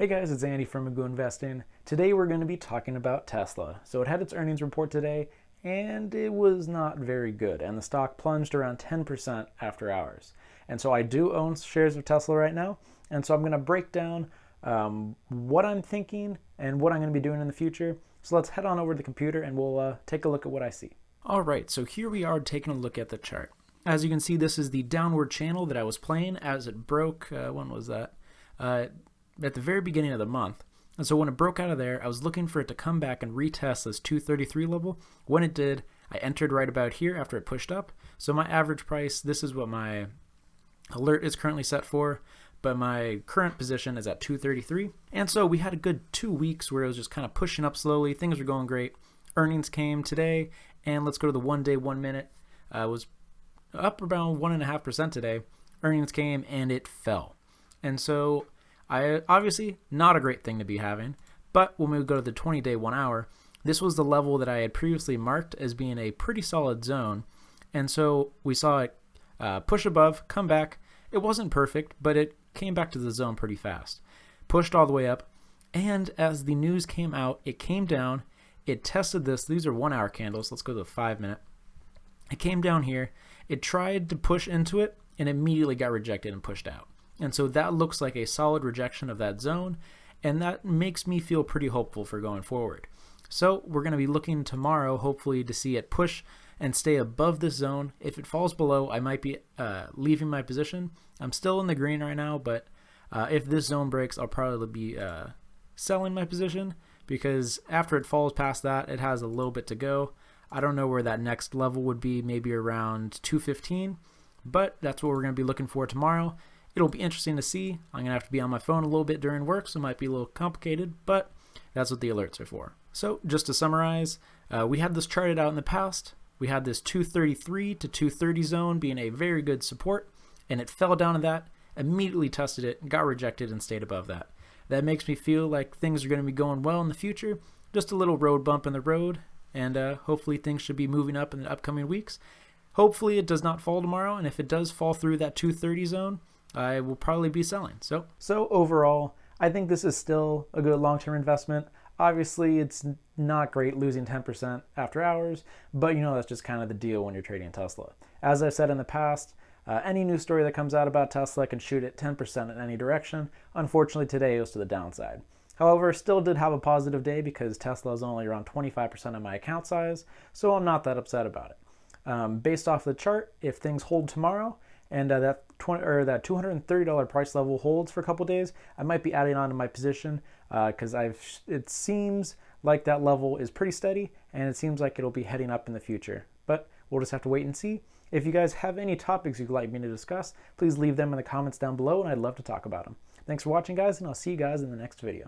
Hey guys, it's Andy from Magoo Investing. Today we're going to be talking about Tesla. So it had its earnings report today and it was not very good, and the stock plunged around 10% after hours. And so I do own shares of Tesla right now, and so I'm going to break down what I'm thinking and what I'm going to be doing in the future. So let's head on over to the computer and we'll take a look at what I see. All right, so here we are taking a look at the chart. As you can see, this is the downward channel that I was playing as it broke. When was that? At the very beginning of the month. And so when it broke out of there, I was looking for it to come back and retest this 233 level. When it did, I entered right about here after it pushed up. So my average price, this is what my alert is currently set for, but my current position is at 233. And so we had a good 2 weeks where it was just kind of pushing up slowly. Things were going great. Earnings came today, and let's go to the 1 day, 1 minute. It was up around 1.5% today. Earnings came and it fell. And so obviously not a great thing to be having, but when we go to the 20-day 1 hour, this was the level that I had previously marked as being a pretty solid zone. And so we saw it push above, come back. It wasn't perfect, but it came back to the zone pretty fast. Pushed all the way up, and as the news came out, it came down. It tested this. These are 1 hour candles. Let's go to the 5 minute. It came down here. It tried to push into it and immediately got rejected and pushed out. And so that looks like a solid rejection of that zone, and that makes me feel pretty hopeful for going forward. So we're going to be looking tomorrow, hopefully, to see it push and stay above this zone. If it falls below, I might be leaving my position. I'm still in the green right now, but if this zone breaks, I'll probably be selling my position, because after it falls past that, it has a little bit to go. I don't know where that next level would be, maybe around 215, but that's what we're going to be looking for tomorrow. It'll be interesting to see. I'm going to have to be on my phone a little bit during work, so it might be a little complicated, but that's what the alerts are for. So just to summarize, we had this charted out in the past. We had this 233 to 230 zone being a very good support, and it fell down to that, immediately tested it, got rejected, and stayed above that. That makes me feel like things are going to be going well in the future. Just a little road bump in the road, and hopefully things should be moving up in the upcoming weeks. Hopefully it does not fall tomorrow, and if it does fall through that 230 zone, I will probably be selling. So overall, I think this is still a good long-term investment. Obviously, it's not great losing 10% after hours, but that's just kind of the deal when you're trading Tesla. As I've said in the past, any news story that comes out about Tesla can shoot it 10% in any direction. Unfortunately, today it was to the downside. However, still did have a positive day because Tesla is only around 25% of my account size, so I'm not that upset about it. Based off the chart, if things hold tomorrow, and that $230 price level holds for a couple days, I might be adding on to my position because it seems like that level is pretty steady, and it seems like it'll be heading up in the future. But we'll just have to wait and see. If you guys have any topics you'd like me to discuss, please leave them in the comments down below, and I'd love to talk about them. Thanks for watching, guys, and I'll see you guys in the next video.